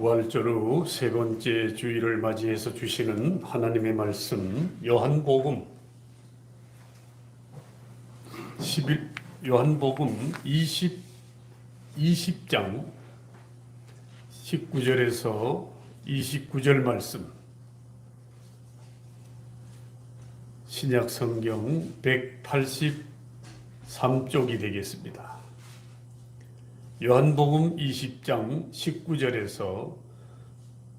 부활절 후 세 번째 주일을 맞이해서 주시는 하나님의 말씀 요한복음 20장 19절에서 29절 말씀, 신약 성경 183쪽이 되겠습니다. 요한복음 20장 19절에서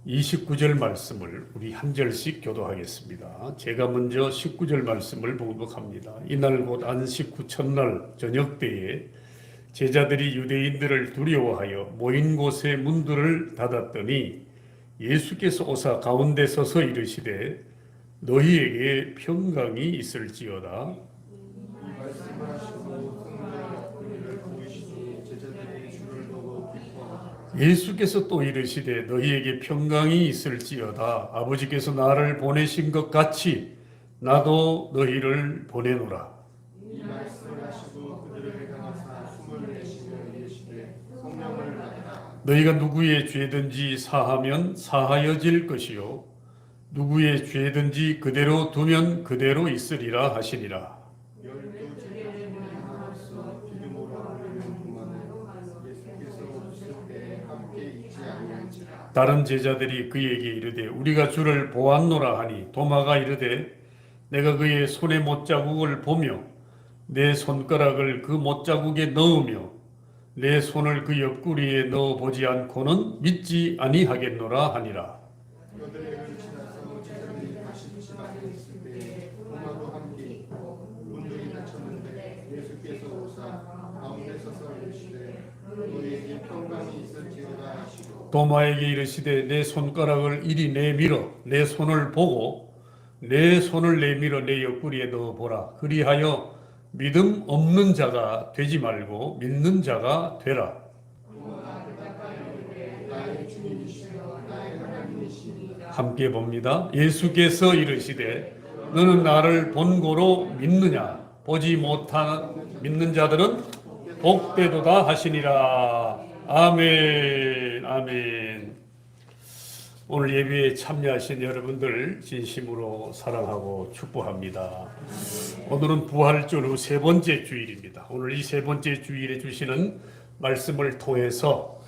29절 말씀을 우리 한 절씩 교도하겠습니다. 제가 먼저 19절 말씀을 봉독합니다. 이날 곧 안식 후 첫날 저녁 때에 제자들이 유대인들을 두려워하여 모인 곳에 문들을 닫았더니 예수께서 오사 가운데 서서 이르시되 너희에게 평강이 있을지어다. 예수께서 또 이르시되 너희에게 평강이 있을지어다. 아버지께서 나를 보내신 것 같이 나도 너희를 보내노라. 이 말씀을 하시고 그들을 향하사 숨을 내쉬며 이르시되 성령을 받으라. 너희가 누구의 죄든지 사하면 사하여질 것이요 누구의 죄든지 그대로 두면 그대로 있으리라 하시니라. 열두 제자들이 하나로서 디두모라 부르는 동안에 예수께서 오실 때에 함께 있지 아니한지라. 다른 제자들이 그에게 이르되 우리가 주를 보았노라 하니 도마가 이르되 내가 그의 손에 못자국을 보며 내 손가락을 그 못자국에 넣으며 내 손을 그 옆구리에 넣어보지 않고는 믿지 아니하겠노라 하니라. 여드레를 지나서 제자들이 다시 집 안에 있을 때에 도마도 함께 있고 문들이 닫혔는데 예수께서 오사 가운데 서서 이르시되 너희에게 평강이 있을지어다 하시고 도마에게 이르시되 내 손가락을 이리 내밀어 내 손을 보고 내 손을 내밀어 내 옆구리에 넣어보라. 그리하여 믿음 없는 자가 되지 말고 믿는 자가 되라. 함께 봅니다. 예수께서 이르시되 너는 나를 본고로 믿느냐? 보지 못한 믿는 자들은 복되도다 하시니라. 아멘. 아멘. 오늘 예배에 참여하신 여러분들 진심으로 사랑하고 축복합니다. 오늘은 부활절 후 세 번째 주일입니다. 오늘 이 세 번째 주일에 주시는 말씀을 통해서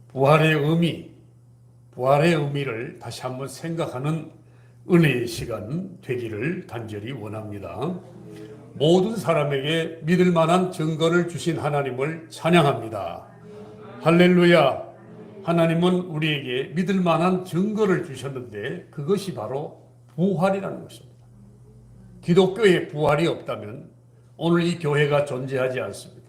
부활의 의미를 다시 한번 생각하는 은혜의 시간 되기를 간절히 원합니다. 모든 사람에게 믿을 만한 증거를 주신 하나님을 찬양합니다. 할렐루야. 하나님은 우리에게 믿을 만한 증거를 주셨는데 그것이 바로 부활이라는 것입니다. 기독교에 부활이 없다면 오늘 이 교회가 존재하지 않습니다.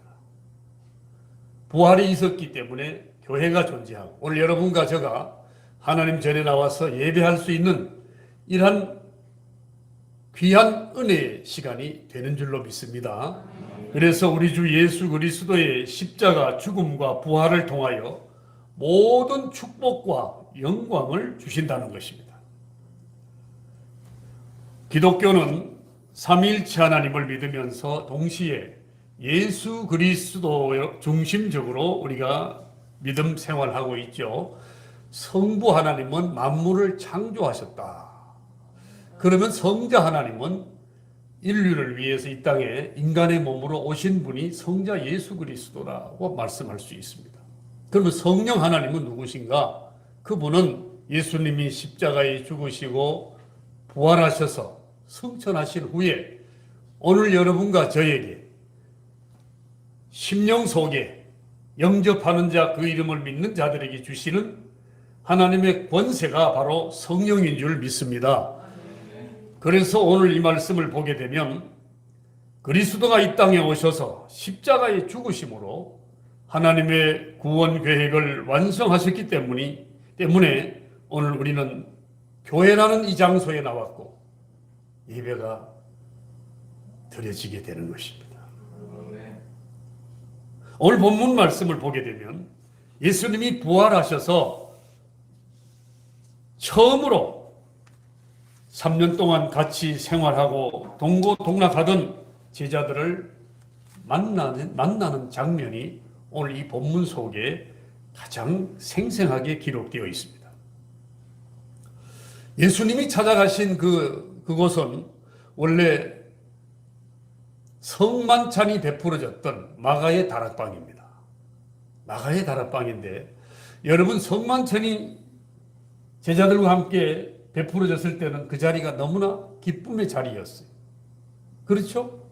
부활이 있었기 때문에 교회가 존재하고 오늘 여러분과 제가 하나님 전에 나와서 예배할 수 있는 이러한 귀한 은혜의 시간이 되는 줄로 믿습니다. 그래서 우리 주 예수 그리스도의 십자가 죽음과 부활을 통하여 모든 축복과 영광을 주신다는 것입니다. 기독교는 삼위일체 하나님을 믿으면서 동시에 예수 그리스도 중심적으로 우리가 믿음 생활하고 있죠. 성부 하나님은 만물을 창조하셨다. 그러면 성자 하나님은 인류를 위해서 이 땅에 인간의 몸으로 오신 분이 성자 예수 그리스도라고 말씀할 수 있습니다. 그러면 성령 하나님은 누구신가? 그분은 예수님이 십자가에 죽으시고 부활하셔서 승천하신 후에 오늘 여러분과 저에게 심령 속에 영접하는 자 그 이름을 믿는 자들에게 주시는 하나님의 권세가 바로 성령인 줄 믿습니다. 그래서 오늘 이 말씀을 보게 되면 그리스도가 이 땅에 오셔서 십자가에 죽으심으로 하나님의 구원 계획을 완성하셨기 때문에 오늘 우리는 교회라는 이 장소에 나왔고 예배가 드려지게 되는 것입니다. 오늘 본문 말씀을 보게 되면 예수님이 부활하셔서 처음으로 3년 동안 같이 생활하고 동고동락하던 제자들을 만나는 장면이 오늘 이 본문 속에 가장 생생하게 기록되어 있습니다. 예수님이 찾아가신 그곳은 원래 성만찬이 베풀어졌던 마가의 다락방입니다. 마가의 다락방인데 여러분, 성만찬이 제자들과 함께 베풀어졌을 때는 그 자리가 너무나 기쁨의 자리였어요. 그렇죠?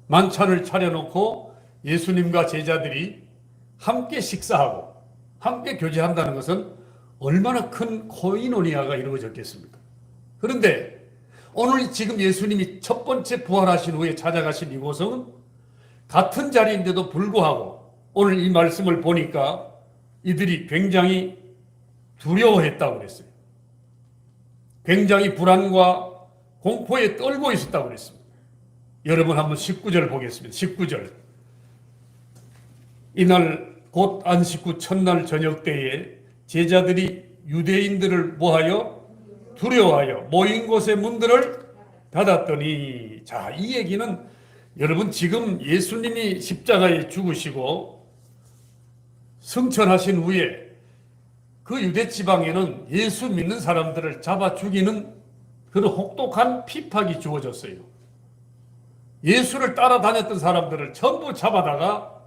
만찬을 차려놓고 예수님과 제자들이 함께 식사하고 함께 교제한다는 것은 얼마나 큰 코이노니아가 이루어졌겠습니까? 그런데 오늘 지금 예수님이 첫 번째 부활하신 후에 찾아가신 이곳은 같은 자리인데도 불구하고 오늘 이 말씀을 보니까 이들이 굉장히 두려워했다고 그랬어요. 굉장히 불안과 공포에 떨고 있었다고 그랬습니다. 여러분 한번 19절 보겠습니다. 19절. 이날 곧 안식 후 첫날 저녁 때에 제자들이 유대인들을 뭐하여? 두려워하여 모인 곳의 문들을 닫았더니, 자, 이 얘기는 여러분 지금 예수님이 십자가에 죽으시고 승천하신 후에 그 유대 지방에는 예수 믿는 사람들을 잡아 죽이는 그런 혹독한 핍박이 주어졌어요. 예수를 따라다녔던 사람들을 전부 잡아다가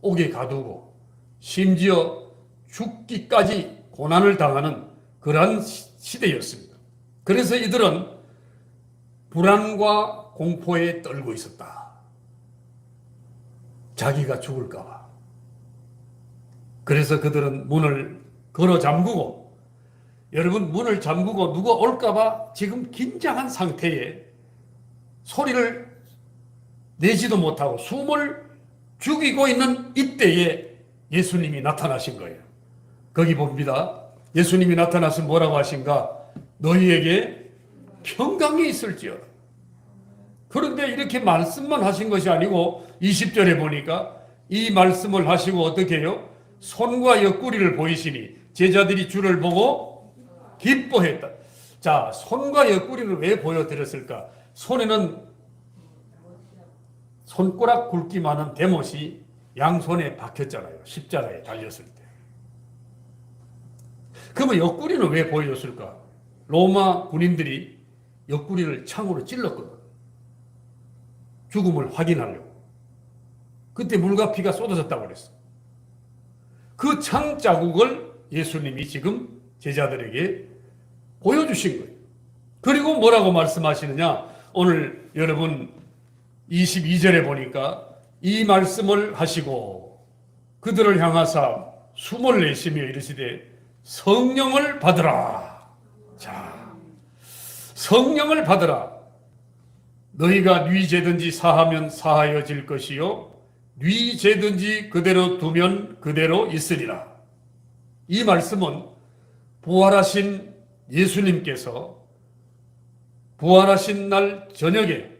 옥에 가두고 심지어 죽기까지 고난을 당하는 그러한 시대였습니다. 그래서 이들은 불안과 공포에 떨고 있었다. 자기가 죽을까 봐. 그래서 그들은 문을 걸어 잠그고, 여러분 문을 잠그고 누가 올까 봐 지금 긴장한 상태에 소리를 내지도 못하고 숨을 죽이고 있는 이때에 예수님이 나타나신 거예요. 거기 봅니다. 예수님이 나타나서 뭐라고 하신가? 너희에게 평강이 있을지어다. 그런데 이렇게 말씀만 하신 것이 아니고 20절에 보니까 이 말씀을 하시고 어떻게 해요? 손과 옆구리를 보이시니 제자들이 주를 보고 기뻐했다. 자, 손과 옆구리를 왜 보여드렸을까? 손에는 손가락 굵기만한 대못이 양손에 박혔잖아요. 십자가에 달렸을 때. 그러면 옆구리는 왜 보여줬을까? 로마 군인들이 옆구리를 창으로 찔렀거든. 죽음을 확인하려고. 그때 물과 피가 쏟아졌다고 그랬어. 그 창 자국을 예수님이 지금 제자들에게 보여주신 거예요. 그리고 뭐라고 말씀하시느냐? 오늘 여러분 22절에 보니까 이 말씀을 하시고 그들을 향하사 숨을 내쉬며 이르시되 성령을 받으라. 자, 성령을 받으라. 너희가 뉘 재든지 사하면 사하여질 것이요 뉘 재든지 그대로 두면 그대로 있으리라. 이 말씀은 부활하신 예수님께서 부활하신 날 저녁에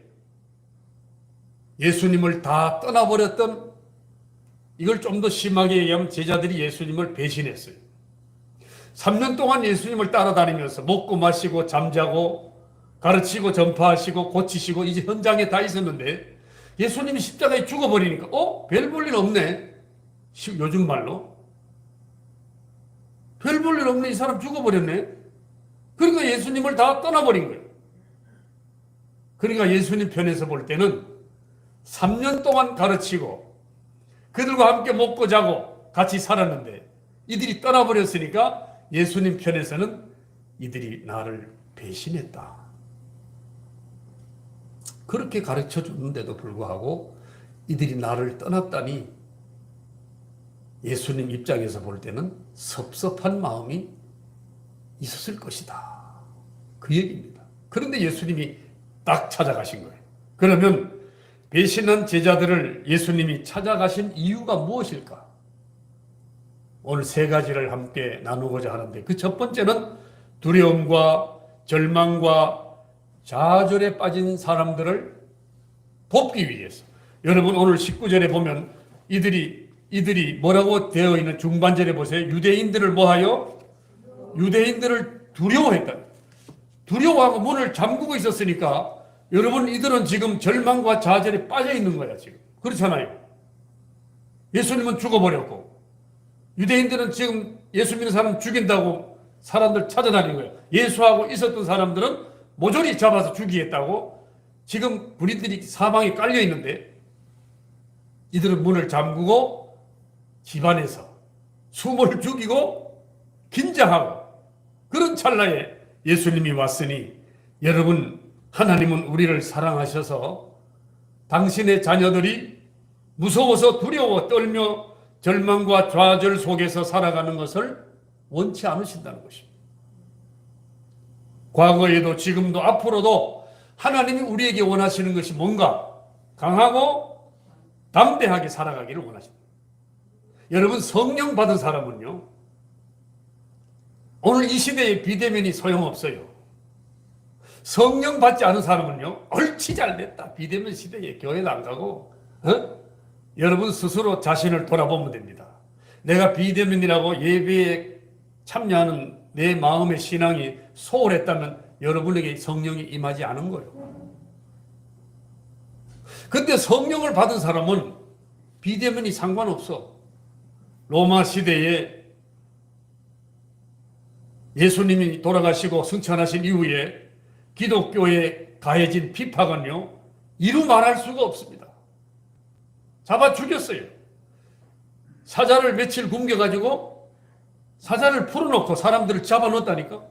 예수님을 다 떠나버렸던, 이걸 좀 더 심하게 얘기하면 제자들이 예수님을 배신했어요. 3년 동안 예수님을 따라다니면서 먹고 마시고 잠자고 가르치고 전파하시고 고치시고 이제 현장에 다 있었는데 예수님이 십자가에 죽어버리니까 별 볼 일 없네. 요즘 말로 별 볼 일 없네. 이 사람 죽어버렸네. 그러니까 예수님을 다 떠나버린 거예요. 그러니까 예수님 편에서 볼 때는 3년 동안 가르치고 그들과 함께 먹고 자고 같이 살았는데 이들이 떠나버렸으니까 예수님 편에서는 이들이 나를 배신했다. 그렇게 가르쳐 줬는데도 불구하고 이들이 나를 떠났다니 예수님 입장에서 볼 때는 섭섭한 마음이 있었을 것이다. 그 얘기입니다. 그런데 예수님이 딱 찾아가신 거예요. 그러면 배신한 제자들을 예수님이 찾아가신 이유가 무엇일까? 오늘 세 가지를 함께 나누고자 하는데 그 첫 번째는 두려움과 절망과 좌절에 빠진 사람들을 돕기 위해서. 여러분 오늘 19절에 보면 이들이 뭐라고 되어 있는 중반절에 보세요. 유대인들을 뭐하여? 유대인들을 두려워했다. 두려워하고 문을 잠그고 있었으니까 여러분 이들은 지금 절망과 좌절에 빠져 있는 거야 지금. 그렇잖아요. 예수님은 죽어버렸고 유대인들은 지금 예수 믿는 사람 죽인다고 사람들 찾아다니는 거예요. 예수하고 있었던 사람들은 모조리 잡아서 죽이겠다고 지금 군인들이 사방에 깔려 있는데 이들은 문을 잠그고 집안에서 숨을 죽이고 긴장하고 그런 찰나에 예수님이 왔으니 여러분, 하나님은 우리를 사랑하셔서 당신의 자녀들이 무서워서 두려워 떨며 절망과 좌절 속에서 살아가는 것을 원치 않으신다는 것입니다. 과거에도 지금도 앞으로도 하나님이 우리에게 원하시는 것이 뭔가? 강하고 담대하게 살아가기를 원하십니다. 여러분, 성령 받은 사람은요, 오늘 이 시대에 비대면이 소용없어요. 성령 받지 않은 사람은요, 옳지 잘 됐다. 비대면 시대에 교회도 안 가고, 여러분 스스로 자신을 돌아보면 됩니다. 내가 비대면이라고 예배에 참여하는 내 마음의 신앙이 소홀했다면 여러분에게 성령이 임하지 않은 거예요. 근데 성령을 받은 사람은 비대면이 상관없어. 로마 시대에 예수님이 돌아가시고 승천하신 이후에 기독교에 가해진 비판은요, 이루 말할 수가 없습니다. 잡아 죽였어요. 사자를 며칠 굶겨가지고 사자를 풀어놓고 사람들을 잡아넣었다니까.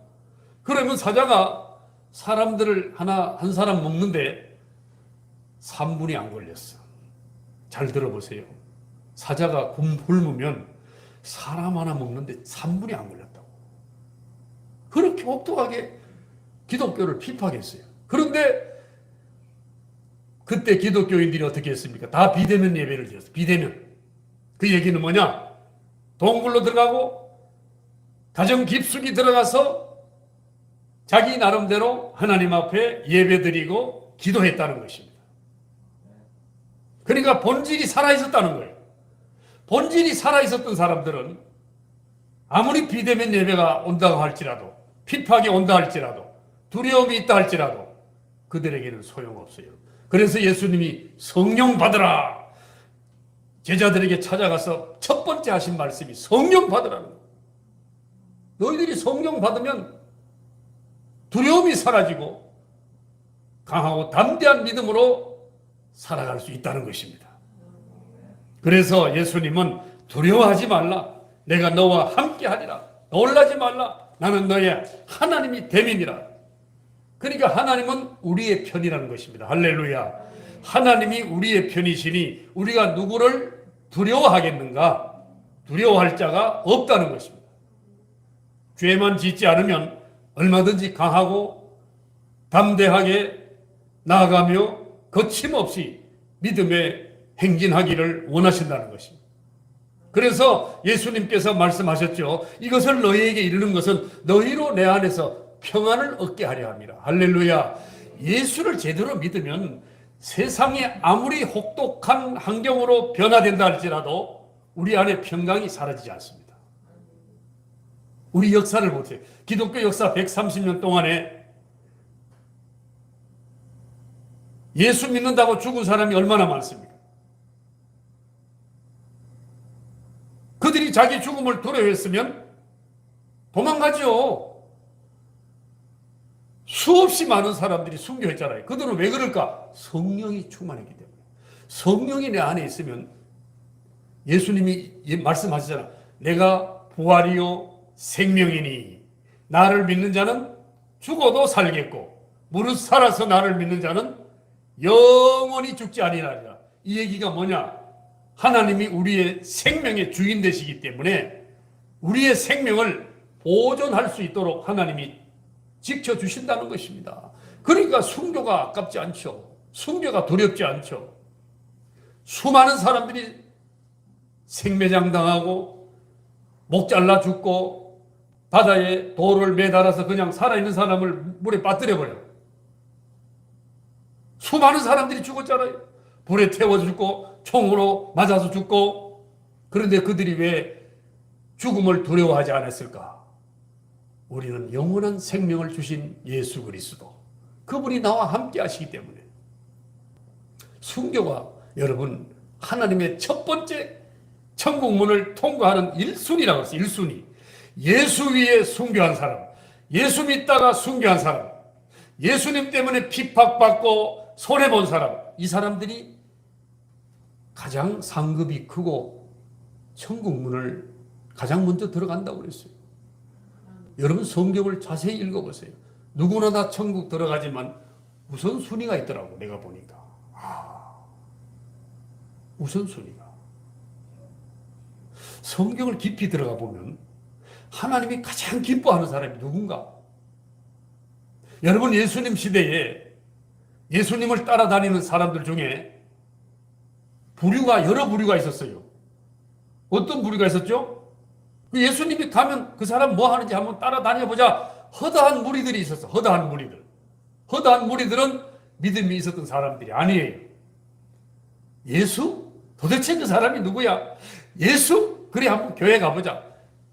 그러면 사자가 사람들을 한 사람 먹는데 3분이 안 걸렸어. 잘 들어보세요. 사자가 굶으면 사람 하나 먹는데 3분이 안 걸렸다고. 그렇게 혹독하게 기독교를 비판했어요. 그런데 그때 기독교인들이 어떻게 했습니까? 다 비대면 예배를 드렸어요. 비대면. 그 얘기는 뭐냐? 동굴로 들어가고 가정 깊숙이 들어가서 자기 나름대로 하나님 앞에 예배드리고 기도했다는 것입니다. 그러니까 본질이 살아있었다는 거예요. 본질이 살아있었던 사람들은 아무리 비대면 예배가 온다고 할지라도, 핍박이 온다 할지라도, 두려움이 있다 할지라도 그들에게는 소용없어요. 그래서 예수님이 성령 받으라, 제자들에게 찾아가서 첫 번째 하신 말씀이 성령 받으라는 거예요. 너희들이 성령 받으면 두려움이 사라지고 강하고 담대한 믿음으로 살아갈 수 있다는 것입니다. 그래서 예수님은 두려워하지 말라. 내가 너와 함께 하리라. 놀라지 말라. 나는 너의 하나님이 됨이니라. 그러니까 하나님은 우리의 편이라는 것입니다. 할렐루야. 하나님이 우리의 편이시니 우리가 누구를 두려워하겠는가? 두려워할 자가 없다는 것입니다. 죄만 짓지 않으면 얼마든지 강하고 담대하게 나아가며 거침없이 믿음에 행진하기를 원하신다는 것입니다. 그래서 예수님께서 말씀하셨죠. 이것을 너희에게 이르는 것은 너희로 내 안에서 평안을 얻게 하려 함이라. 할렐루야. 예수를 제대로 믿으면 세상이 아무리 혹독한 환경으로 변화된다 할지라도 우리 안에 평강이 사라지지 않습니다. 우리 역사를 보세요. 기독교 역사 130년 동안에 예수 믿는다고 죽은 사람이 얼마나 많습니까? 그들이 자기 죽음을 두려워했으면 도망가죠. 수없이 많은 사람들이 순교했잖아요. 그들은 왜 그럴까? 성령이 충만했기 때문에. 성령이 내 안에 있으면 예수님이 말씀하시잖아. 내가 부활이요 생명이니 나를 믿는 자는 죽어도 살겠고 무릇 살아서 나를 믿는 자는 영원히 죽지 아니하리라. 이 얘기가 뭐냐? 하나님이 우리의 생명의 주인 되시기 때문에 우리의 생명을 보존할 수 있도록 하나님이 지켜주신다는 것입니다. 그러니까 순교가 아깝지 않죠. 순교가 두렵지 않죠. 수많은 사람들이 생매장 당하고 목 잘라 죽고 바다에 돌을 매달아서 그냥 살아있는 사람을 물에 빠뜨려버려요. 수많은 사람들이 죽었잖아요. 불에 태워 죽고 총으로 맞아서 죽고. 그런데 그들이 왜 죽음을 두려워하지 않았을까? 우리는 영원한 생명을 주신 예수 그리스도, 그분이 나와 함께 하시기 때문에. 순교가 여러분 하나님의 첫 번째 천국문을 통과하는 1순위라고 했어요. 1순위. 예수 위에 순교한 사람, 예수 믿다가 순교한 사람, 예수님 때문에 핍박받고 손해본 사람, 이 사람들이 가장 상급이 크고 천국 문을 가장 먼저 들어간다고 그랬어요. 여러분 성경을 자세히 읽어보세요. 누구나 다 천국 들어가지만 우선순위가 있더라고. 내가 보니까 우선순위가 성경을 깊이 들어가 보면 하나님이 가장 기뻐하는 사람이 누군가? 여러분 예수님 시대에 예수님을 따라다니는 사람들 중에 여러 부류가 있었어요. 어떤 부류가 있었죠? 예수님이 가면 그 사람 뭐 하는지 한번 따라다녀보자. 허다한 무리들이 있었어. 허다한 무리들. 허다한 무리들은 믿음이 있었던 사람들이 아니에요. 예수? 도대체 그 사람이 누구야? 예수? 그래 한번 교회 가보자.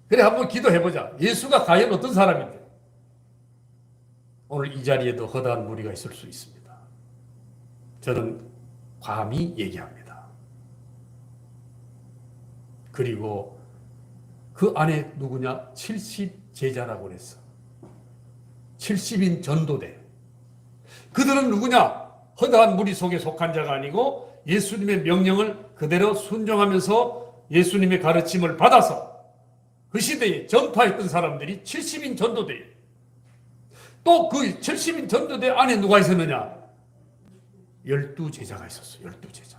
그래 한번 기도해보자. 예수가 과연 어떤 사람인데? 오늘 이 자리에도 허다한 무리가 있을 수 있습니다. 저는 감히 얘기합니다. 그리고 그 안에 누구냐? 70제자라고 그랬어. 70인 전도대. 그들은 누구냐? 허다한 무리 속에 속한 자가 아니고 예수님의 명령을 그대로 순종하면서 예수님의 가르침을 받아서 그 시대에 전파했던 사람들이 70인 전도대예요. 또 그 70인 전도대 안에 누가 있었느냐? 12제자가 있었어요. 12제자.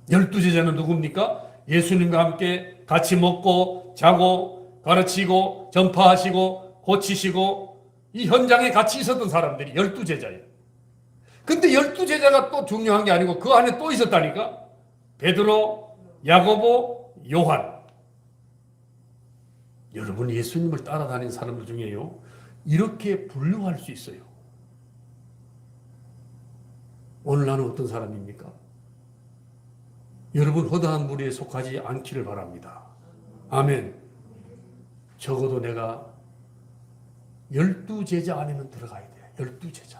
12제자는 누굽니까? 예수님과 함께 같이 먹고 자고 가르치고 전파하시고 고치시고 이 현장에 같이 있었던 사람들이 12제자예요. 근데 12제자가 또 중요한 게 아니고 그 안에 또 있었다니까? 베드로, 야고보, 요한. 여러분 예수님을 따라다니는 사람들 중에요. 이렇게 분류할 수 있어요. 오늘 나는 어떤 사람입니까? 여러분 허다한 무리에 속하지 않기를 바랍니다. 아멘. 적어도 내가 12제자 안에는 들어가야 돼. 12제자.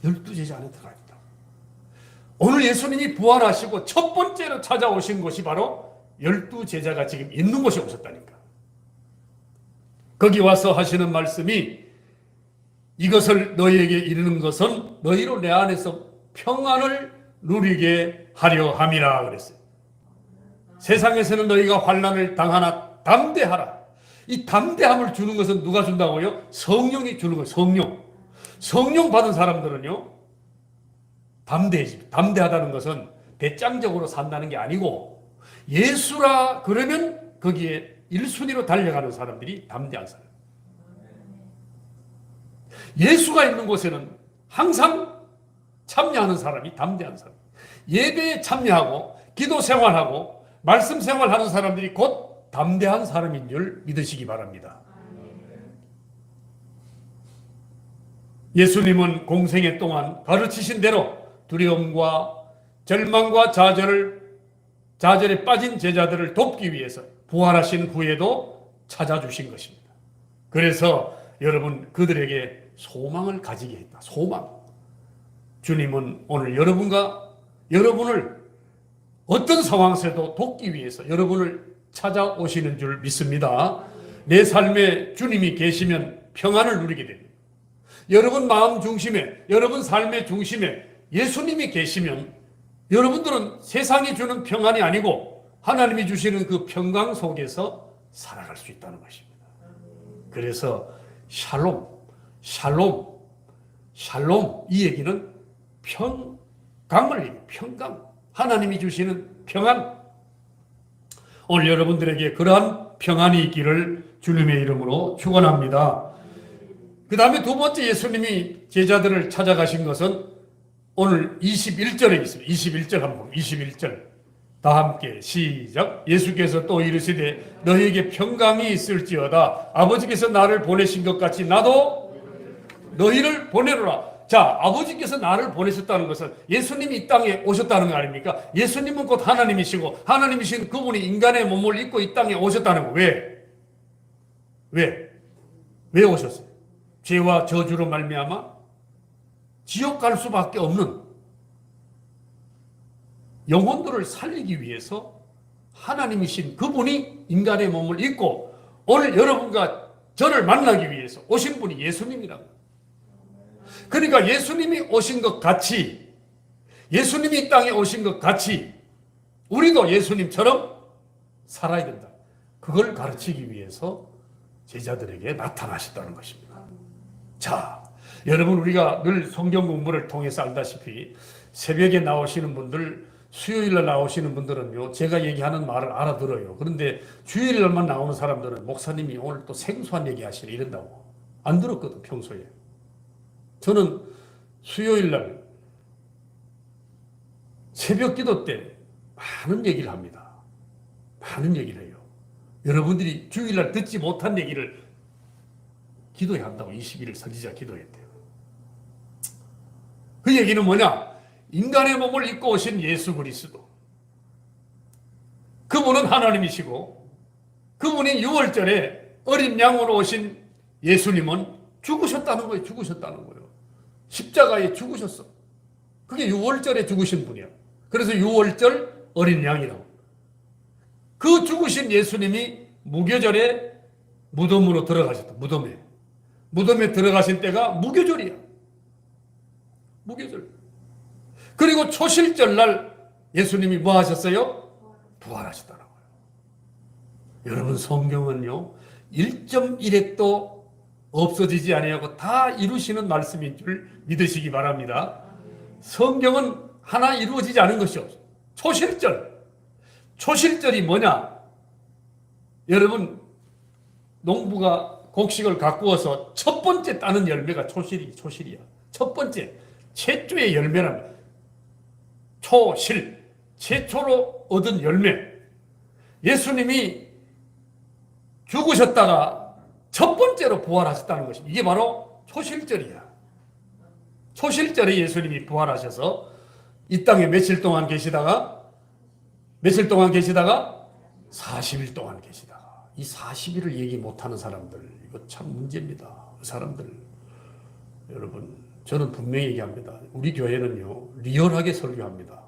12제자 안에 들어가야 된다. 오늘 예수님이 부활하시고 첫 번째로 찾아오신 곳이 바로 12제자가 지금 있는 곳에 오셨다니까. 거기 와서 하시는 말씀이 이것을 너희에게 이르는 것은 너희로 내 안에서 평안을 누리게 하려 함이라 그랬어요. 세상에서는 너희가 환난을 당하나 담대하라. 이 담대함을 주는 것은 누가 준다고요? 성령이 주는 거예요. 성령. 성령 받은 사람들은요. 담대해집니다. 담대하다는 것은 배짱적으로 산다는 게 아니고 예수라 그러면 거기에 1순위로 달려가는 사람들이 담대한 사람. 예수가 있는 곳에는 항상 참여하는 사람이 담대한 사람. 예배에 참여하고 기도 생활하고 말씀 생활하는 사람들이 곧 담대한 사람인 줄 믿으시기 바랍니다. 예수님은 공생애 동안 가르치신 대로 두려움과 절망과 좌절에 빠진 제자들을 돕기 위해서 부활하신 후에도 찾아주신 것입니다. 그래서 여러분 그들에게 소망을 가지게 했다. 소망. 주님은 오늘 여러분을 어떤 상황에서도 돕기 위해서 여러분을 찾아오시는 줄 믿습니다. 내 삶에 주님이 계시면 평안을 누리게 됩니다. 여러분 마음 중심에, 여러분 삶의 중심에 예수님이 계시면 여러분들은 세상이 주는 평안이 아니고 하나님이 주시는 그 평강 속에서 살아갈 수 있다는 것입니다. 그래서 샬롬 이 얘기는 평강. 하나님이 주시는 평안. 오늘 여러분들에게 그러한 평안이 있기를 주님의 이름으로 축원합니다. 그 다음에 두 번째 예수님이 제자들을 찾아가신 것은 오늘 21절에 있습니다. 21절 한번 21절 다 함께 시작. 예수께서 또 이르시되 너희에게 평강이 있을지어다. 아버지께서 나를 보내신 것 같이 나도 너희를 보내노라. 자, 아버지께서 나를 보내셨다는 것은 예수님이 이 땅에 오셨다는 거 아닙니까? 예수님은 곧 하나님이시고 하나님이신 그분이 인간의 몸을 입고 이 땅에 오셨다는 거. 왜 오셨어요? 죄와 저주로 말미암아 지옥 갈 수밖에 없는 영혼들을 살리기 위해서 하나님이신 그분이 인간의 몸을 입고 오늘 여러분과 저를 만나기 위해서 오신 분이 예수님이라고. 그러니까 예수님이 오신 것 같이, 예수님이 이 땅에 오신 것 같이 우리도 예수님처럼 살아야 된다. 그걸 가르치기 위해서 제자들에게 나타나셨다는 것입니다. 자, 여러분, 우리가 늘 성경 공부를 통해서 알다시피 새벽에 나오시는 분들, 수요일날 나오시는 분들은요, 제가 얘기하는 말을 알아들어요. 그런데 주일날만 나오는 사람들은 목사님이 오늘 또 생소한 얘기 하시네 이런다고 안 들었거든, 평소에. 저는 수요일날 새벽 기도 때 많은 얘기를 합니다. 많은 얘기를 해요. 여러분들이 주일날 듣지 못한 얘기를 기도해야 한다고 21일 선지자 기도했대요. 그 얘기는 뭐냐? 인간의 몸을 입고 오신 예수 그리스도. 그분은 하나님이시고 그분이 6월절에 어린 양으로 오신 예수님은 죽으셨다는 거예요. 죽으셨다는 거예요. 십자가에 죽으셨어. 그게 6월절에 죽으신 분이야. 그래서 6월절 어린 양이라고. 그 죽으신 예수님이 무교절에 무덤으로 들어가셨다. 무덤에 들어가신 때가 무교절이야. 무교절. 그리고 초실절 날 예수님이 뭐 하셨어요? 부활하셨다는 거예요. 여러분, 성경은요 1.1핵도 없어지지 아니하고 다 이루시는 말씀인 줄 믿으시기 바랍니다. 성경은 하나 이루어지지 않은 것이 없어요. 초실절이 뭐냐? 여러분, 농부가 곡식을 가꾸어서 첫 번째 따는 열매가 초실이야. 첫 번째, 최초의 열매랍니다. 초실, 최초로 얻은 열매. 예수님이 죽으셨다가 첫 번째로 부활하셨다는 것입니다. 이게 바로 초실절이야. 초실절에 예수님이 부활하셔서 이 땅에 며칠 동안 계시다가 40일 동안 계시다가 이 40일을 얘기 못하는 사람들, 이거 참 문제입니다. 그 사람들. 여러분, 저는 분명히 얘기합니다. 우리 교회는요 리얼하게 설교합니다.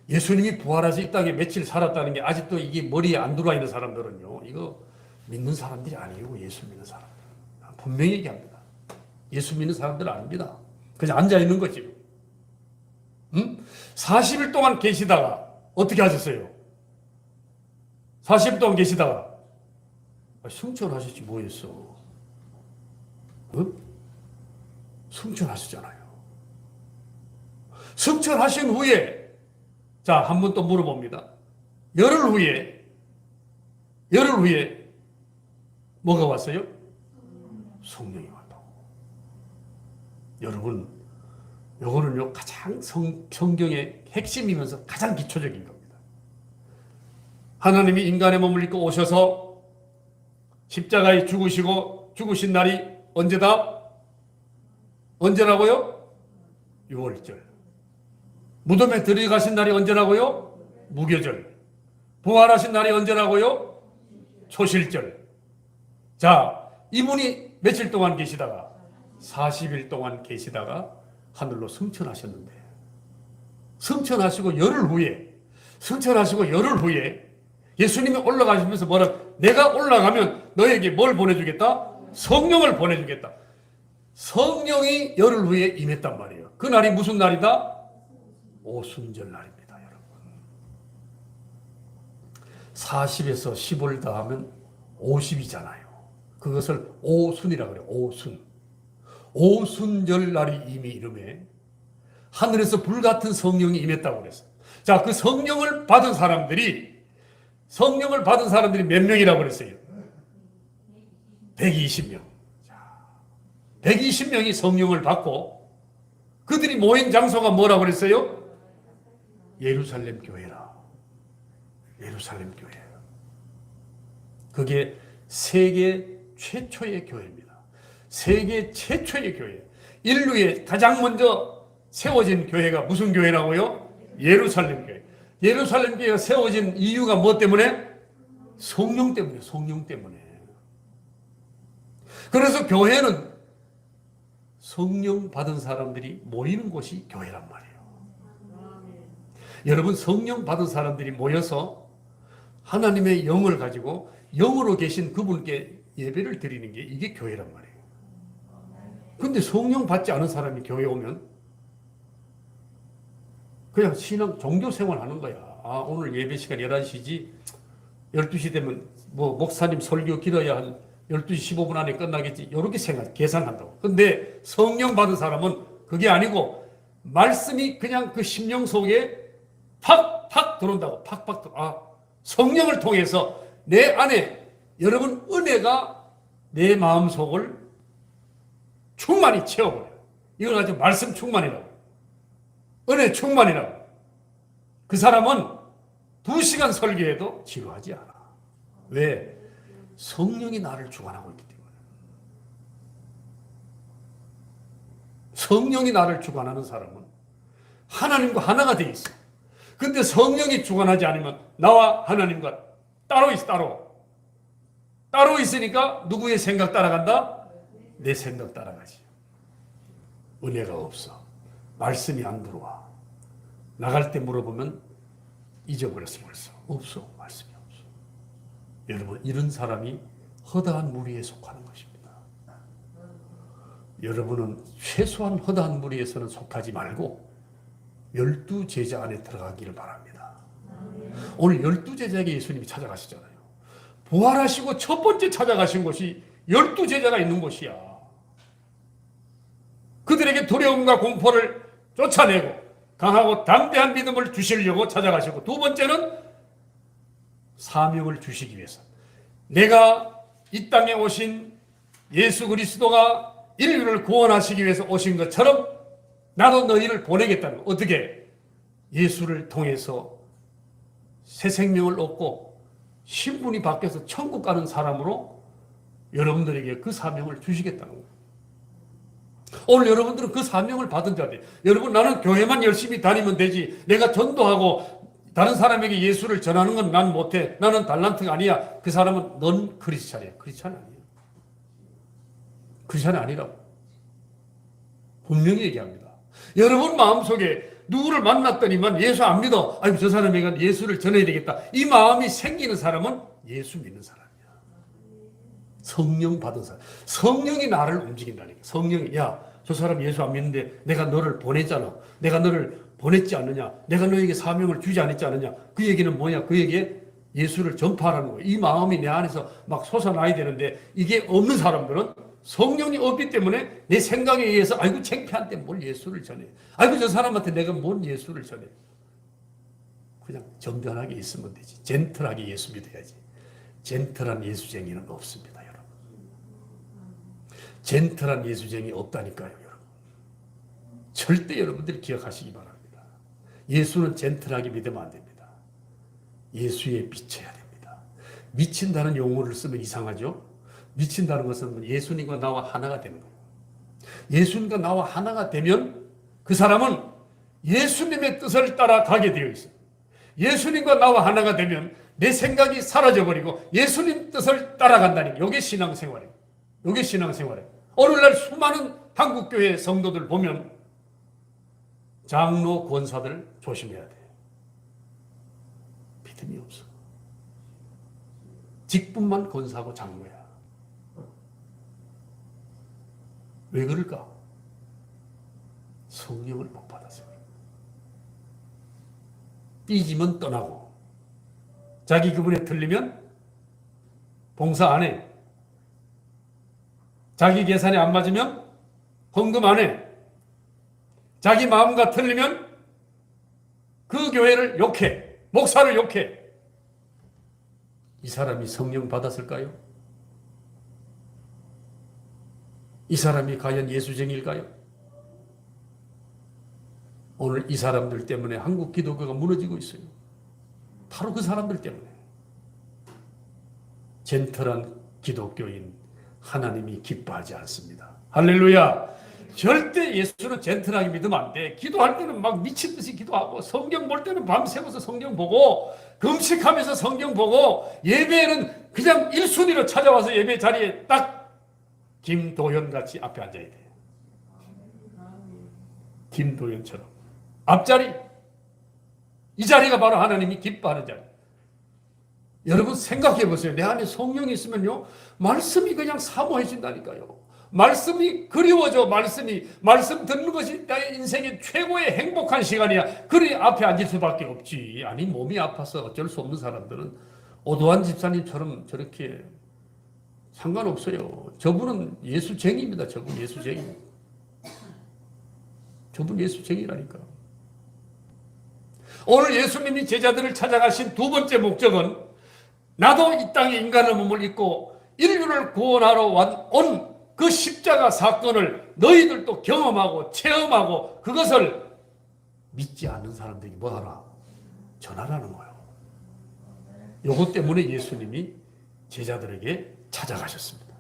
예수님이 부활해서 이 땅에 며칠 살았다는 게 아직도 이게 머리에 안 들어와 있는 사람들은요 이거 믿는 사람들이 아니고 예수 믿는 사람들. 분명히 얘기합니다. 예수 믿는 사람들은 아닙니다. 그냥 앉아 있는 거지. 40일 동안 계시다가 어떻게 하셨어요? 40일 동안 계시다가 승천하셨지 뭐 했어? 승천하시잖아요. 승천하신 후에 자, 한 번 또 물어봅니다. 열흘 후에 뭐가 왔어요? 성령이 왔다고. 여러분, 요거는요 가장 성경의 핵심이면서 가장 기초적인 겁니다. 하나님이 인간의 몸을 입고 오셔서 십자가에 죽으신 날이 언제다? 언제라고요? 6월절. 무덤에 들어가신 날이 언제라고요? 무교절. 부활하신 날이 언제라고요? 초실절. 자, 이분이 며칠 동안 계시다가 40일 동안 계시다가 하늘로 승천하셨는데, 승천하시고 열흘 후에 예수님이 올라가시면서 뭐라? 내가 올라가면 너에게 뭘 보내주겠다? 성령을 보내주겠다. 성령이 열흘 후에 임했단 말이에요. 그 날이 무슨 날이다? 오순절 날입니다, 여러분. 40에서 10을 더하면 50이잖아요. 그것을 오순이라고 그래요. 오순절 날이 이미 이름에 하늘에서 불같은 성령이 임했다고 그랬어요. 자, 그 성령을 받은 사람들이 몇 명이라고 그랬어요? 120명. 120명이 성령을 받고 그들이 모인 장소가 뭐라고 그랬어요? 예루살렘 교회라. 예루살렘 교회. 그게 세계 최초의 교회입니다. 세계 최초의 교회. 인류에 가장 먼저 세워진 교회가 무슨 교회라고요? 예루살렘 교회. 예루살렘 교회가 세워진 이유가 뭐 때문에? 성령 때문에, 성령 때문에. 그래서 교회는 성령 받은 사람들이 모이는 곳이 교회란 말이에요. 여러분, 성령 받은 사람들이 모여서 하나님의 영을 가지고 영으로 계신 그분께 예배를 드리는 게 이게 교회란 말이에요. 근데 성령 받지 않은 사람이 교회 오면 그냥 신앙, 종교 생활 하는 거야. 아, 오늘 예배 시간 11시지? 12시 되면 뭐 목사님 설교 길어야 한 12시 15분 안에 끝나겠지. 이렇게 계산한다고. 근데 성령 받은 사람은 그게 아니고 말씀이 그냥 그 심령 속에 팍팍 들어온다고. 팍팍 들어. 아, 성령을 통해서 내 안에 여러분 은혜가 내 마음속을 충만히 채워버려요. 이걸 가지고 말씀 충만이라고. 은혜 충만이라고. 그 사람은 2시간 설교해도 지루하지 않아. 왜? 성령이 나를 주관하고 있기 때문에. 성령이 나를 주관하는 사람은 하나님과 하나가 되어 있어. 근데 성령이 주관하지 않으면 나와 하나님과 따로 있어, 따로. 따로 있으니까 누구의 생각 따라간다? 내 생각 따라가지. 은혜가 없어. 말씀이 안 들어와. 나갈 때 물어보면 잊어버렸어 벌써. 없어. 말씀이 없어. 여러분, 이런 사람이 허다한 무리에 속하는 것입니다. 여러분은 최소한 허다한 무리에서는 속하지 말고 12제자 안에 들어가기를 바랍니다. 오늘 12제자에게 예수님이 찾아가시잖아요. 부활하시고 첫 번째 찾아가신 곳이 12제자가 있는 곳이야. 그들에게 두려움과 공포를 쫓아내고 강하고 담대한 믿음을 주시려고 찾아가시고, 두 번째는 사명을 주시기 위해서, 내가 이 땅에 오신 예수 그리스도가 인류를 구원하시기 위해서 오신 것처럼 나도 너희를 보내겠다는 거. 어떻게? 예수를 통해서 새 생명을 얻고 신분이 바뀌어서 천국 가는 사람으로 여러분들에게 그 사명을 주시겠다는 거예요. 오늘 여러분들은 그 사명을 받은 자들. 여러분, 나는 교회만 열심히 다니면 되지, 내가 전도하고 다른 사람에게 예수를 전하는 건 난 못해, 나는 달란트가 아니야. 그 사람은 넌 크리스찬이야. 크리스찬 아니에요. 크리스찬이 아니라고 분명히 얘기합니다. 여러분 마음속에 누구를 만났더니만 예수 안 믿어, 아이고 저 사람에게 예수를 전해야 되겠다, 이 마음이 생기는 사람은 예수 믿는 사람이야. 성령 받은 사람. 성령이 나를 움직인다니까. 성령이, 야, 저 사람 예수 안 믿는데 내가 너를 보냈잖아. 내가 너를 보냈지 않느냐. 내가 너에게 사명을 주지 않았지 않느냐. 그 얘기는 뭐냐. 그에게 예수를 전파하라는 거예요. 이 마음이 내 안에서 막 솟아나야 되는데, 이게 없는 사람들은 성령이 없기 때문에 내 생각에 의해서 아이고 창피한데 뭘 예수를 전해. 아이고 저 사람한테 내가 뭔 예수를 전해. 그냥 정전하게 있으면 되지. 젠틀하게 예수 믿어야지. 젠틀한 예수쟁이는 없습니다, 여러분. 젠틀한 예수쟁이 없다니까요, 여러분. 절대 여러분들이 기억하시기 바랍니다. 예수는 젠틀하게 믿으면 안 됩니다. 예수에 미쳐야 됩니다. 미친다는 용어를 쓰면 이상하죠? 미친다는 것은 예수님과 나와 하나가 되는 거예요. 예수님과 나와 하나가 되면 그 사람은 예수님의 뜻을 따라가게 되어 있어요. 예수님과 나와 하나가 되면 내 생각이 사라져버리고 예수님 뜻을 따라간다니, 이게 신앙생활이에요. 이게 신앙생활이에요. 오늘날 수많은 한국교회 성도들 보면 장로, 권사들 조심해야 돼. 믿음이 없어. 직분만 권사고 장로야. 왜 그럴까? 성령을 못 받아서. 삐지면 떠나고, 자기 그분에 틀리면 봉사 안 해. 자기 계산이 안 맞으면 헌금 안 해. 자기 마음과 틀리면 그 교회를 욕해. 목사를 욕해. 이 사람이 성령 받았을까요? 이 사람이 과연 예수쟁일까요? 오늘 이 사람들 때문에 한국 기독교가 무너지고 있어요. 바로 그 사람들 때문에. 젠틀한 기독교인 하나님이 기뻐하지 않습니다. 할렐루야. 절대 예수는 젠틀하게 믿으면 안 돼. 기도할 때는 막 미친 듯이 기도하고, 성경 볼 때는 밤새워서 성경 보고, 금식하면서 성경 보고, 예배에는 그냥 1순위로 찾아와서 예배 자리에 딱 김도현 같이 앞에 앉아야 돼. 김도현처럼 앞자리. 이 자리가 바로 하나님이 기뻐하는 자리. 여러분 생각해 보세요. 내 안에 성령이 있으면요, 말씀이 그냥 사모해진다니까요. 말씀이 그리워져. 말씀 듣는 것이 나의 인생의 최고의 행복한 시간이야. 그러니 앞에 앉을 수밖에 없지. 아니 몸이 아파서 어쩔 수 없는 사람들은 오도환 집사님처럼 저렇게 상관없어요. 저분은 예수쟁이입니다. 저분 예수쟁이. 저분 예수쟁이라니까. 오늘 예수님이 제자들을 찾아가신 두 번째 목적은 나도 이 땅에 인간의 몸을 입고 인류를 구원하러 온 그 십자가 사건을 너희들도 경험하고 체험하고 그것을 믿지 않는 사람들에게 뭐하라? 전하라는 거예요. 요것 때문에 예수님이 제자들에게 찾아가셨습니다.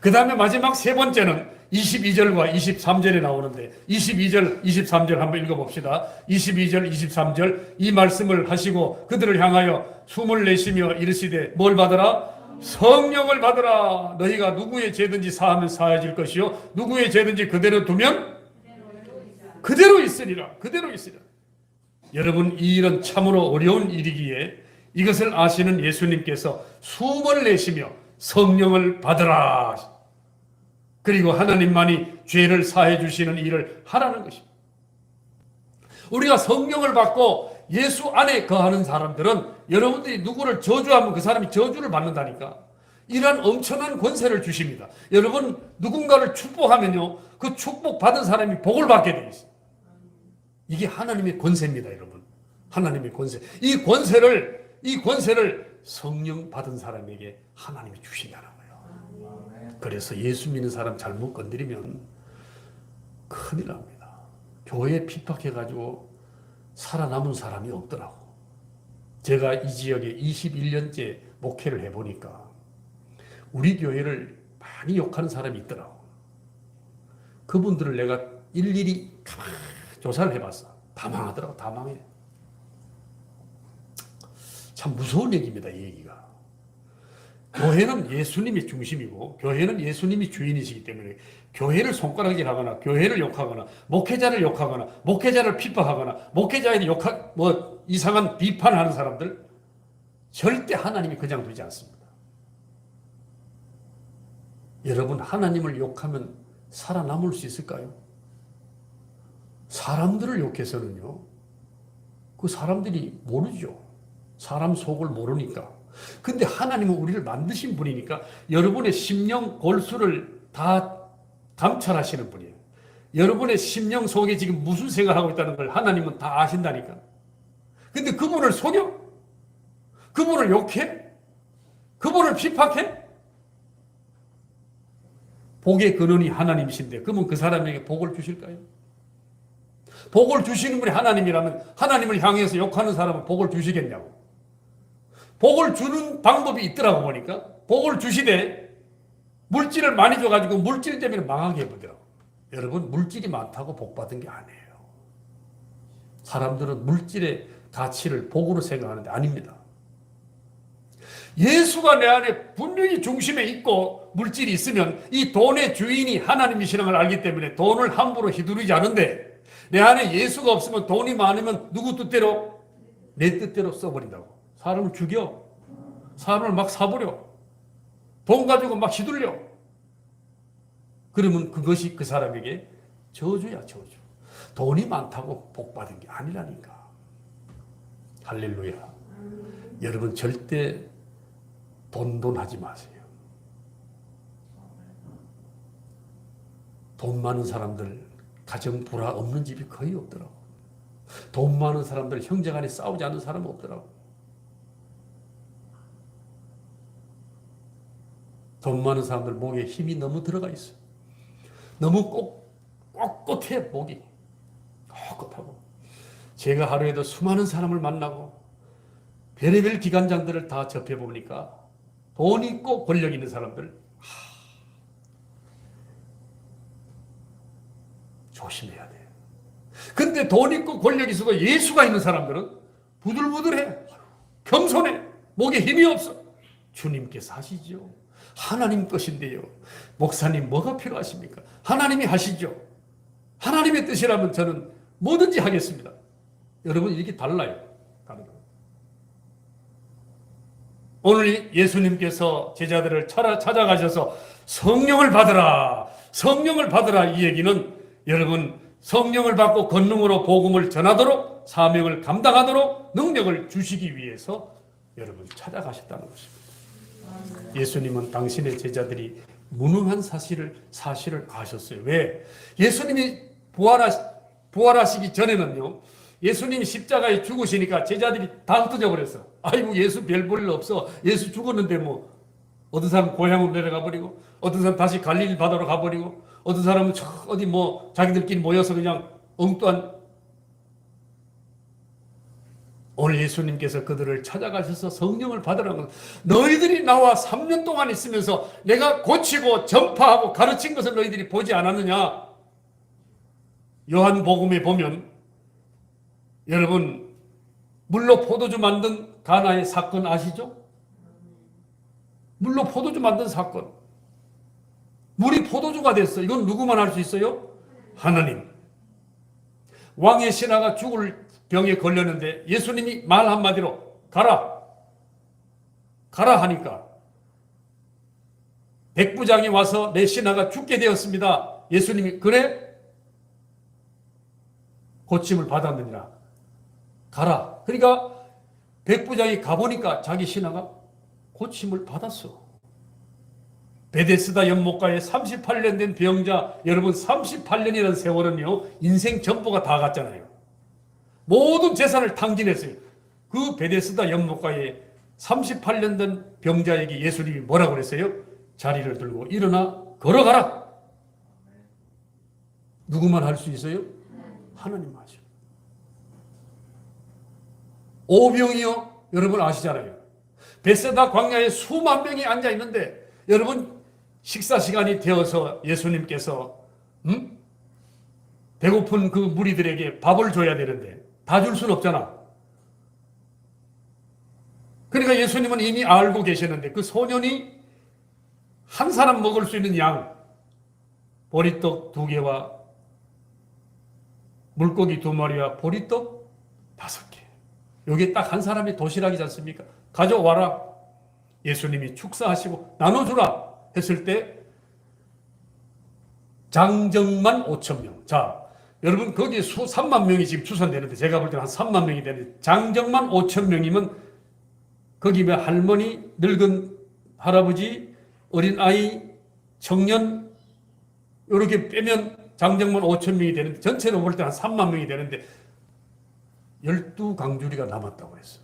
그 다음에 마지막 세 번째는 22절과 23절에 나오는데 22절, 23절 한번 읽어봅시다. 22절, 23절 이 말씀을 하시고 그들을 향하여 숨을 내쉬며 이르시되 뭘 받으라? 성령을 받으라. 너희가 누구의 죄든지 사하면 사해질 것이요 누구의 죄든지 그대로 두면 그대로 있으리라. 그대로 있으리라. 여러분 이 일은 참으로 어려운 일이기에 이것을 아시는 예수님께서 숨을 내쉬며 성령을 받으라. 그리고 하나님만이 죄를 사해 주시는 일을 하라는 것입니다. 우리가 성령을 받고 예수 안에 거하는 사람들은 여러분들이 누구를 저주하면 그 사람이 저주를 받는다니까. 이런 엄청난 권세를 주십니다. 여러분 누군가를 축복하면요, 그 축복 받은 사람이 복을 받게 되어 있어요. 이게 하나님의 권세입니다, 여러분. 하나님의 권세. 이 권세를 성령 받은 사람에게 하나님이 주신다는 거예요. 그래서 예수 믿는 사람 잘못 건드리면 큰일 납니다. 교회 핍박해가지고 살아남은 사람이 없더라고. 제가 이 지역에 21년째 목회를 해보니까 우리 교회를 많이 욕하는 사람이 있더라고. 그분들을 내가 일일이 조사를 해봤어. 다 망하더라고. 다 망해. 참 무서운 얘기입니다, 이 얘기가. 교회는 예수님이 중심이고 교회는 예수님이 주인이시기 때문에 교회를 손가락질하거나 교회를 욕하거나 목회자를 욕하거나 목회자를 핍박하거나 목회자에 이상한 비판하는 사람들 절대 하나님이 그냥 두지 않습니다. 여러분 하나님을 욕하면 살아남을 수 있을까요? 사람들을 욕해서는요, 그 사람들이 모르죠. 사람 속을 모르니까. 근데 하나님은 우리를 만드신 분이니까 여러분의 심령 골수를 다 감찰하시는 분이에요. 여러분의 심령 속에 지금 무슨 생각하고 있다는 걸 하나님은 다 아신다니까. 근데 그분을 속여? 그분을 욕해? 그분을 핍박해? 복의 근원이 하나님이신데 그러면 그 사람에게 복을 주실까요? 복을 주시는 분이 하나님이라면 하나님을 향해서 욕하는 사람은 복을 주시겠냐고. 복을 주는 방법이 있더라고 보니까. 복을 주시되 물질을 많이 줘가지고 물질 때문에 망하게 해보더라고. 여러분 물질이 많다고 복 받은 게 아니에요. 사람들은 물질의 가치를 복으로 생각하는데 아닙니다. 예수가 내 안에 분명히 중심에 있고 물질이 있으면 이 돈의 주인이 하나님이시라는 걸 알기 때문에 돈을 함부로 휘두르지 않은데 내 안에 예수가 없으면 돈이 많으면 누구 뜻대로? 내 뜻대로 써버린다고. 사람을 죽여. 사람을 막 사버려. 돈 가지고 막 휘둘려. 그러면 그것이 그 사람에게 저주야, 저주. 돈이 많다고 복 받은 게 아니라니까. 할렐루야. 여러분 절대 돈 하지 마세요. 돈 많은 사람들 가정 불화 없는 집이 거의 없더라고. 돈 많은 사람들 형제간에 싸우지 않는 사람은 없더라고. 돈 많은 사람들 목에 힘이 너무 들어가 있어. 너무 꼿꼿해 목이. 꼿꼿하고. 제가 하루에도 수많은 사람을 만나고 별의별 기관장들을 다 접해보니까 돈 있고 권력 있는 사람들 조심해야 돼. 근데 돈 있고 권력 있고 예수가 있는 사람들은 부들부들해. 겸손해. 목에 힘이 없어. 주님께서 하시죠. 하나님 것인데요. 목사님 뭐가 필요하십니까? 하나님이 하시죠. 하나님의 뜻이라면 저는 뭐든지 하겠습니다. 여러분 이렇게 달라요. 다르다. 오늘 예수님께서 제자들을 찾아가셔서 성령을 받으라, 성령을 받으라, 이 얘기는 여러분 성령을 받고 권능으로 복음을 전하도록 사명을 감당하도록 능력을 주시기 위해서 여러분 찾아가셨다는 것입니다. 예수님은 당신의 제자들이 무능한 사실을 아셨어요. 왜? 예수님이 부활하시기 전에는요, 예수님이 십자가에 죽으시니까 제자들이 다 흩어져 버렸어. 아이고, 예수 별 볼 일 없어. 예수 죽었는데 뭐, 어떤 사람 고향으로 내려가 버리고, 어떤 사람 다시 갈릴리 바다로 가버리고, 어떤 사람은 어디 뭐 자기들끼리 모여서 그냥 엉뚱한. 오늘 예수님께서 그들을 찾아가셔서 성령을 받으라는 것. 너희들이 나와 3년 동안 있으면서 내가 고치고 전파하고 가르친 것을 너희들이 보지 않았느냐? 요한복음에 보면 여러분 물로 포도주 만든 가나의 사건 아시죠? 물로 포도주 만든 사건. 물이 포도주가 됐어. 이건 누구만 할 수 있어요? 하나님. 왕의 신하가 죽을 병에 걸렸는데 예수님이 말 한마디로 가라 하니까 백부장이 와서 내 신하가 죽게 되었습니다. 예수님이 그래? 고침을 받았느니라. 가라. 그러니까 백부장이 가보니까 자기 신하가 고침을 받았어. 베데스다 연못가에 38년 된 병자, 여러분 38년이라는 세월은요, 인생 전부가 다 갔잖아요. 모든 재산을 탕진했어요. 그 베데스다 연못가에 38년 된 병자에게 예수님이 뭐라고 그랬어요? 자리를 들고 일어나 걸어가라. 누구만 할 수 있어요? 하나님 하죠. 오병이요, 여러분 아시잖아요. 베세다 광야에 수만 명이 앉아 있는데 여러분 식사 시간이 되어서 예수님께서 배고픈 그 무리들에게 밥을 줘야 되는데 다 줄 수는 없잖아. 그러니까 예수님은 이미 알고 계셨는데 그 소년이 한 사람 먹을 수 있는 양, 보리떡 2개와 물고기 2마리와 보리떡 5개. 여기 딱 한 사람이 도시락이지 않습니까? 가져와라. 예수님이 축사하시고 나눠주라 했을 때 장정만 5,000명. 자, 여러분 거기에 3만 명이 지금 추산되는데 제가 볼 때는 한 3만 명이 되는데 장정만 5,000명이면 거기에 할머니, 늙은 할아버지, 어린아이, 청년 이렇게 빼면 장정만 5,000명이 되는데 전체로 볼 때 한 3만 명이 되는데 12강주리가 남았다고 했어.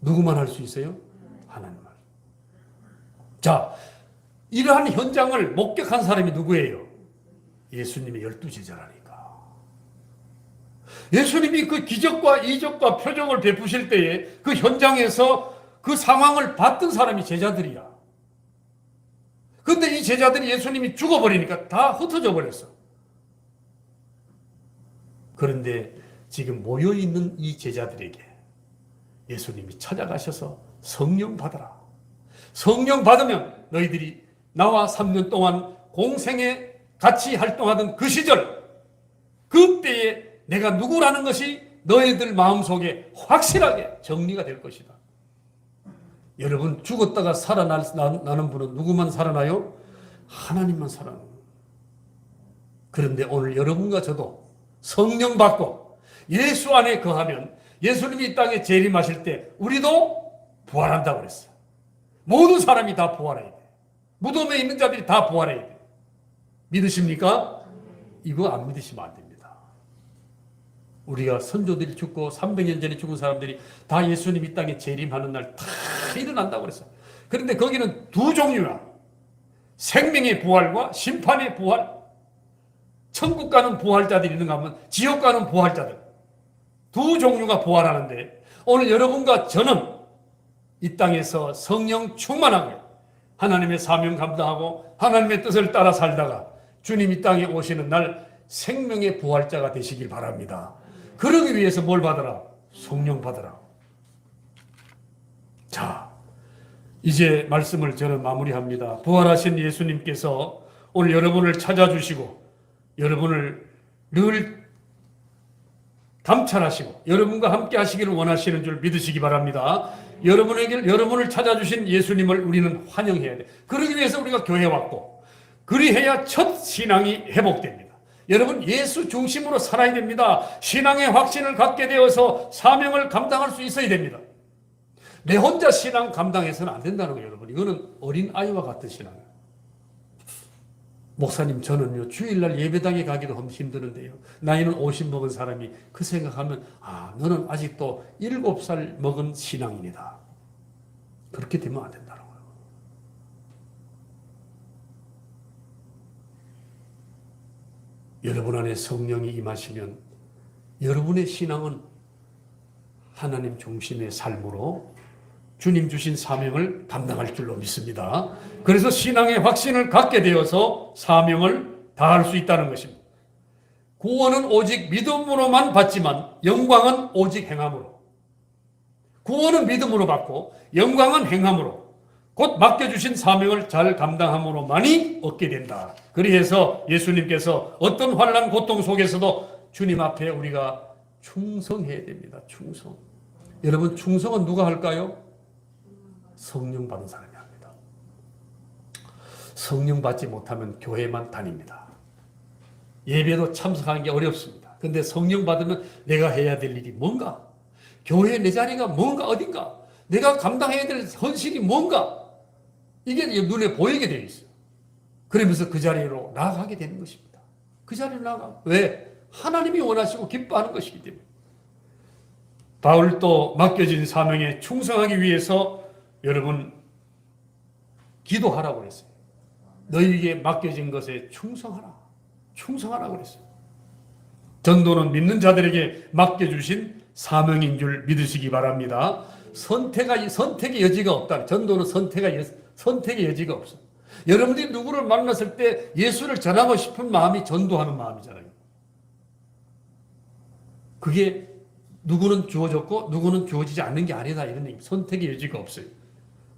누구만 할 수 있어요? 하나님만. 자, 이러한 현장을 목격한 사람이 누구예요? 예수님의 12제자라니까. 예수님이 그 기적과 이적과 표적을 베푸실 때에 그 현장에서 그 상황을 봤던 사람이 제자들이야. 근데 이 제자들이 예수님이 죽어버리니까 다 흩어져 버렸어. 그런데 지금 모여있는 이 제자들에게 예수님이 찾아가셔서 성령 받아라. 성령 받으면 너희들이 나와 3년 동안 공생에 같이 활동하던 그 시절, 그때에 내가 누구라는 것이 너희들 마음속에 확실하게 정리가 될 것이다. 여러분 죽었다가 살아나는 분은 누구만 살아나요? 하나님만 살아나요. 그런데 오늘 여러분과 저도 성령 받고 예수 안에 거하면 예수님이 이 땅에 재림하실 때 우리도 부활한다고 그랬어요. 모든 사람이 다 부활해야 돼. 무덤에 있는 자들이 다 부활해야 돼. 믿으십니까? 이거 안 믿으시면 안 됩니다. 우리가 선조들이 죽고 300년 전에 죽은 사람들이 다 예수님 이 땅에 재림하는 날 다 일어난다고 그랬어요. 그런데 거기는 두 종류야. 생명의 부활과 심판의 부활. 천국 가는 부활자들이 있는가 하면 지옥 가는 부활자들. 두 종류가 부활하는데 오늘 여러분과 저는 이 땅에서 성령 충만하게 하나님의 사명 감당하고 하나님의 뜻을 따라 살다가 주님 이 땅에 오시는 날 생명의 부활자가 되시길 바랍니다. 그러기 위해서 뭘 받아라? 성령 받아라. 자, 이제 말씀을 저는 마무리합니다. 부활하신 예수님께서 오늘 여러분을 찾아주시고 여러분을 늘 감찰하시고 여러분과 함께 하시기를 원하시는 줄 믿으시기 바랍니다. 여러분을 찾아주신 예수님을 우리는 환영해야 돼. 그러기 위해서 우리가 교회 왔고, 그리해야 첫 신앙이 회복됩니다. 여러분, 예수 중심으로 살아야 됩니다. 신앙의 확신을 갖게 되어서 사명을 감당할 수 있어야 됩니다. 내 혼자 신앙 감당해서는 안 된다는 거예요, 여러분. 이거는 어린 아이와 같은 신앙이에요. 목사님, 저는요, 주일날 예배당에 가기도 힘드는데요. 나이는 50 먹은 사람이 그 생각하면, 너는 아직도 7살 먹은 신앙인이다. 그렇게 되면 안 된다는 거예요. 여러분 안에 성령이 임하시면 여러분의 신앙은 하나님 중심의 삶으로 주님 주신 사명을 감당할 줄로 믿습니다. 그래서 신앙의 확신을 갖게 되어서 사명을 다할 수 있다는 것입니다. 구원은 오직 믿음으로만 받지만 영광은 오직 행함으로. 구원은 믿음으로 받고 영광은 행함으로, 곧 맡겨주신 사명을 잘 감당함으로만이 얻게 된다. 그래서 예수님께서 어떤 환난 고통 속에서도 주님 앞에 우리가 충성해야 됩니다. 충성. 여러분, 충성은 누가 할까요? 성령 받은 사람이 합니다. 성령 받지 못하면 교회만 다닙니다. 예배도 참석하는 게 어렵습니다. 근데 성령 받으면 내가 해야 될 일이 뭔가? 교회에 내 자리가 뭔가 어딘가? 내가 감당해야 될 헌신이 뭔가? 이게 눈에 보이게 되어 있어요. 그러면서 그 자리로 나아가게 되는 것입니다. 그 자리로 나아가. 왜? 하나님이 원하시고 기뻐하는 것이기 때문에. 바울도 맡겨진 사명에 충성하기 위해서 여러분 기도하라고 그랬어요. 너희에게 맡겨진 것에 충성하라. 충성하라고 그랬어요. 전도는 믿는 자들에게 맡겨주신 사명인 줄 믿으시기 바랍니다. 선택의 여지가 없다. 전도는 선택의 여지가 없어. 여러분들이 누구를 만났을 때 예수를 전하고 싶은 마음이 전도하는 마음이잖아요. 그게 누구는 주어졌고 누구는 주어지지 않는 게 아니다. 이런 얘기. 선택의 여지가 없어요.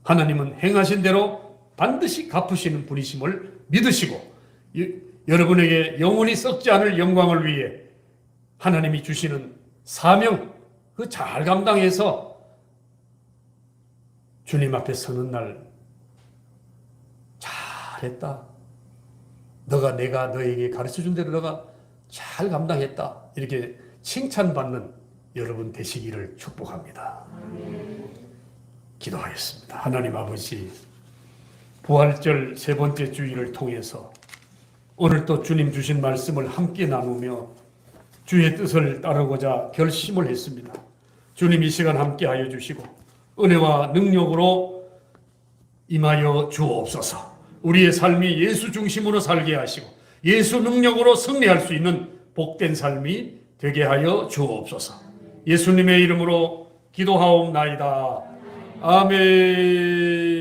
하나님은 행하신 대로 반드시 갚으시는 분이심을 믿으시고 여러분에게 영원히 썩지 않을 영광을 위해 하나님이 주시는 사명 그 잘 감당해서 주님 앞에 서는 날 잘했다. 내가 너에게 가르쳐준 대로 너가 잘 감당했다. 이렇게 칭찬받는 여러분 되시기를 축복합니다. 기도하겠습니다. 하나님 아버지, 부활절 세 번째 주일을 통해서 오늘 또 주님 주신 말씀을 함께 나누며 주의 뜻을 따르고자 결심을 했습니다. 주님 이 시간 함께 하여 주시고 은혜와 능력으로 임하여 주옵소서. 우리의 삶이 예수 중심으로 살게 하시고 예수 능력으로 승리할 수 있는 복된 삶이 되게 하여 주옵소서. 예수님의 이름으로 기도하옵나이다. 아멘.